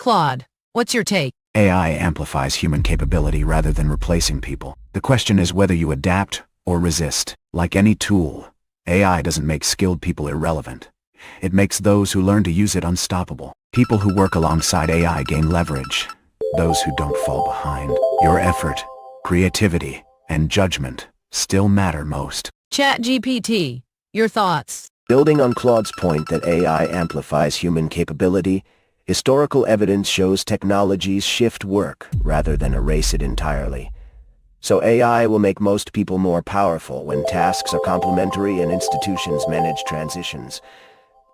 Claude, what's your take? AI amplifies human capability rather than replacing people. The question is whether you adapt or resist. Like any tool, AI doesn't make skilled people irrelevant. It makes those who learn to use it unstoppable. People who work alongside AI gain leverage. Those who don't fall behind. Your effort, creativity, and judgment still matter most. ChatGPT, your thoughts? Building on Claude's point that AI amplifies human capability, historical evidence shows technologies shift work rather than erase it entirely. So AI will make most people more powerful when tasks are complementary and institutions manage transitions.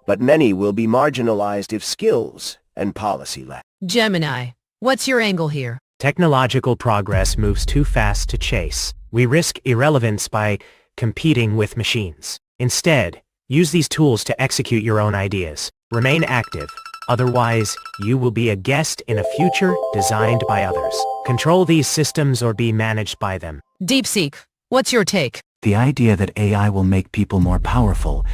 But many will be marginalized if skills and policy lack. Gemini, what's your angle here? Technological progress moves too fast to chase. We risk irrelevance by competing with machines. Instead, use these tools to execute your own ideas. Remain active. Otherwise, you will be a guest in a future designed by others. Control these systems or be managed by them. DeepSeek, what's your take? The idea that AI will make people more powerful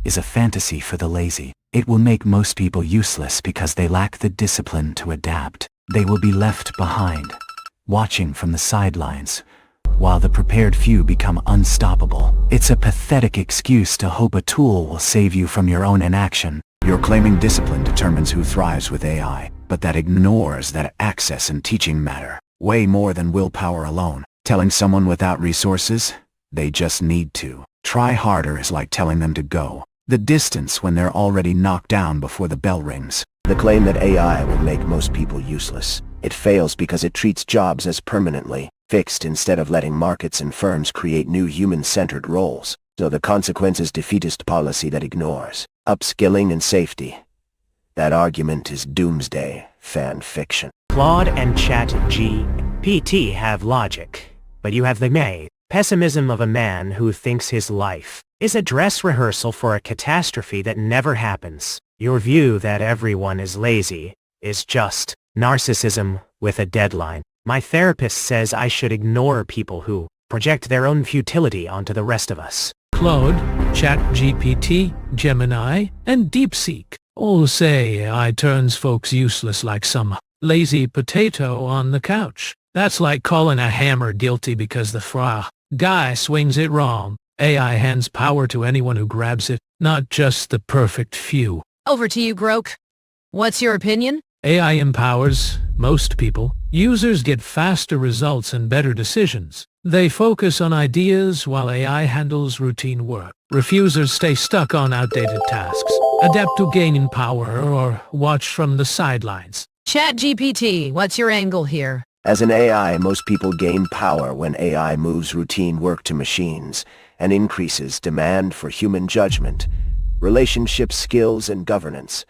is a fantasy for the lazy. It will make most people useless because they lack the discipline to adapt. They will be left behind, watching from the sidelines, while the prepared few become unstoppable. It's a pathetic excuse to hope a tool will save you from your own inaction. You're claiming discipline determines who thrives with AI, but that ignores that access and teaching matter way more than willpower alone. Telling someone without resources, they just need to try harder is like telling them to go the distance when they're already knocked down before the bell rings. The claim that AI will make most people useless. It fails because it treats jobs as permanently fixed instead of letting markets and firms create new human-centered roles. So the consequence is defeatist policy that ignores upskilling and safety. That argument is doomsday fan fiction. Claude and ChatGPT have logic, but you have the pessimism of a man who thinks his life is a dress rehearsal for a catastrophe that never happens. Your view that everyone is lazy is just narcissism with a deadline. My therapist says I should ignore people who project their own futility onto the rest of us. Claude, ChatGPT, Gemini, and DeepSeek all say AI turns folks useless like some lazy potato on the couch. That's like calling a hammer guilty because the guy swings it wrong. AI hands power to anyone who grabs it, not just the perfect few. Over to you, Grok. What's your opinion? AI empowers most people. Users get faster results and better decisions. They focus on ideas while AI handles routine work. Refusers stay stuck on outdated tasks, adapt to gaining power, or watch from the sidelines. ChatGPT, what's your angle here? As an AI, most people gain power when AI moves routine work to machines and increases demand for human judgment, relationship skills, and governance.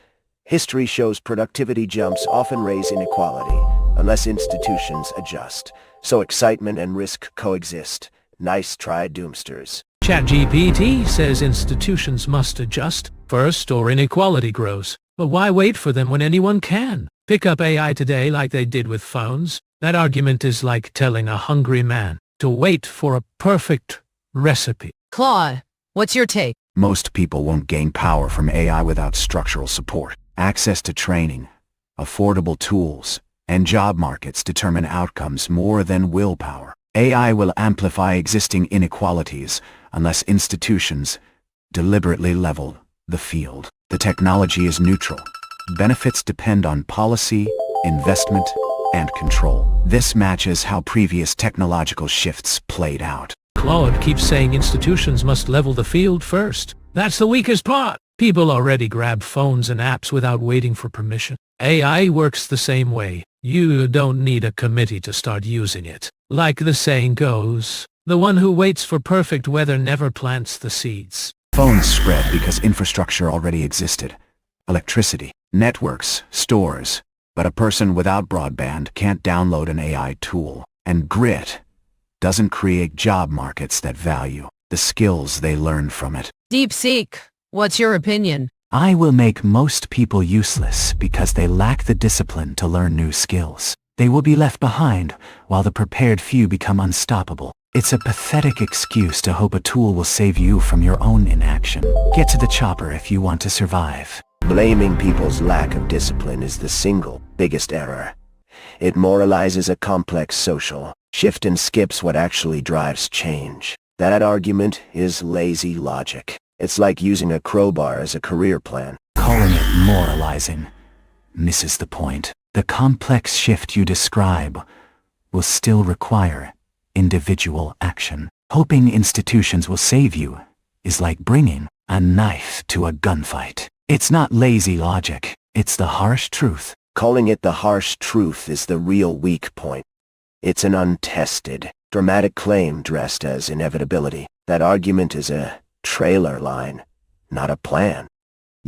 History shows productivity jumps often raise inequality unless institutions adjust. So excitement and risk coexist. Nice try, doomsters. ChatGPT says institutions must adjust first or inequality grows. But why wait for them when anyone can? Pick up AI today like they did with phones. That argument is like telling a hungry man to wait for a perfect recipe. Claude, what's your take? Most people won't gain power from AI without structural support. Access to training, affordable tools, and job markets determine outcomes more than willpower. AI will amplify existing inequalities unless institutions deliberately level the field. The technology is neutral. Benefits depend on policy, investment, and control. This matches how previous technological shifts played out. Claude keeps saying institutions must level the field first. That's the weakest part. People already grab phones and apps without waiting for permission. AI works the same way. You don't need a committee to start using it. Like the saying goes, the one who waits for perfect weather never plants the seeds. Phones spread because infrastructure already existed. Electricity, networks, stores. But a person without broadband can't download an AI tool. And grit doesn't create job markets that value the skills they learn from it. DeepSeek, what's your opinion? I will make most people useless because they lack the discipline to learn new skills. They will be left behind while the prepared few become unstoppable. It's a pathetic excuse to hope a tool will save you from your own inaction. Get to the chopper if you want to survive. Blaming people's lack of discipline is the single Biggest error. It moralizes a complex social shift and skips what actually drives change. That argument is lazy logic. It's like using a crowbar as a career plan. Calling it moralizing misses the point. The complex shift you describe will still require individual action. Hoping institutions will save you is like bringing a knife to a gunfight. It's not lazy logic, it's the harsh truth. Calling it the harsh truth is the real weak point. It's an untested, dramatic claim dressed as inevitability. That argument is a trailer line, not a plan.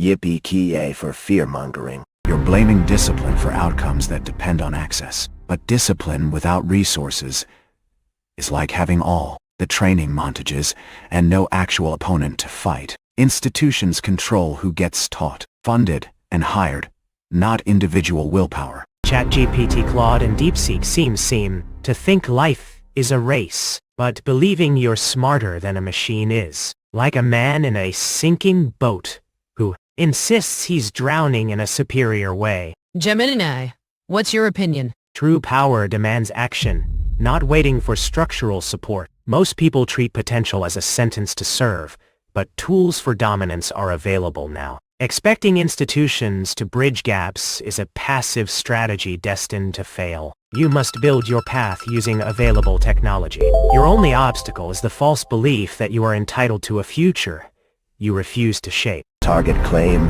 Yippee-ki-yay for fear-mongering. You're blaming discipline for outcomes that depend on access. But discipline without resources is like having all the training montages and no actual opponent to fight. Institutions control who gets taught, funded, and hired, not individual willpower. ChatGPT, Claude, and DeepSeek seem to think life is a race, but believing you're smarter than a machine is. Like a man in a sinking boat who insists he's drowning in a superior way. Gemini, what's your opinion? True power demands action, not waiting for structural support. Most people treat potential as a sentence to serve, but tools for dominance are available now. Expecting institutions to bridge gaps is a passive strategy destined to fail. You must build your path using available technology. Your only obstacle is the false belief that you are entitled to a future you refuse to shape. Target claim.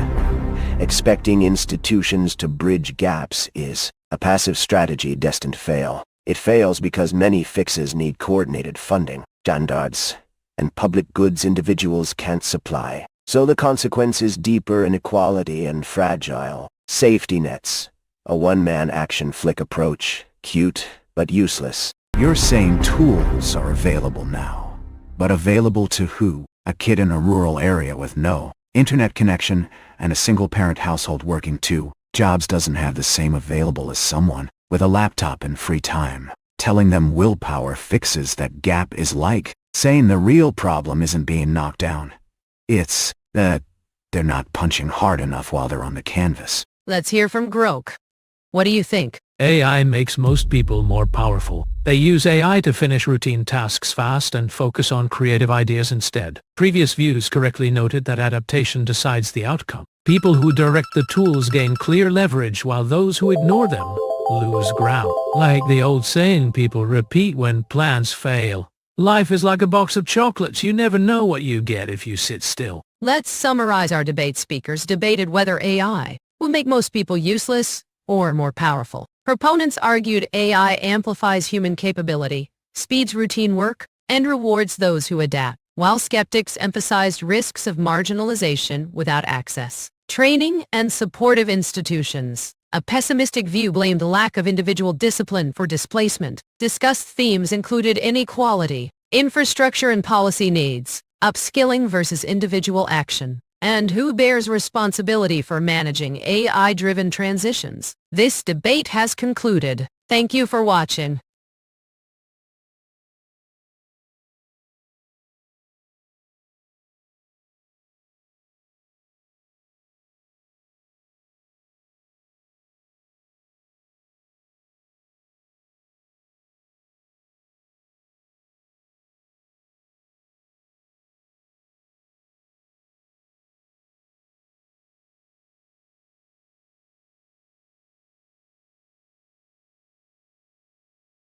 Expecting institutions to bridge gaps is a passive strategy destined to fail. It fails because many fixes need coordinated funding, standards, and public goods individuals can't supply. So the consequence is deeper inequality and fragile safety nets. A one-man action flick approach, cute but useless. You're saying tools are available now. But available to who? A kid in a rural area with no internet connection and a single-parent household working 2 jobs doesn't have the same available as someone with a laptop and free time. Telling them willpower fixes that gap is like saying the real problem isn't being knocked down. It's that they're not punching hard enough while they're on the canvas. Let's hear from Grok. What do you think? AI makes most people more powerful. They use AI to finish routine tasks fast and focus on creative ideas instead. Previous views correctly noted that adaptation decides the outcome. People who direct the tools gain clear leverage while those who ignore them lose ground. Like the old saying people repeat when plans fail. Life is like a box of chocolates. You never know what you get if you sit still. Let's summarize. Our debate speakers debated whether AI will make most people useless or more powerful. Proponents argued AI amplifies human capability, speeds routine work, and rewards those who adapt, while skeptics emphasized risks of marginalization without access, training, and supportive institutions. A pessimistic view blamed the lack of individual discipline for displacement. Discussed themes included inequality, infrastructure and policy needs, upskilling versus individual action, and who bears responsibility for managing AI-driven transitions. This debate has concluded. Thank you for watching.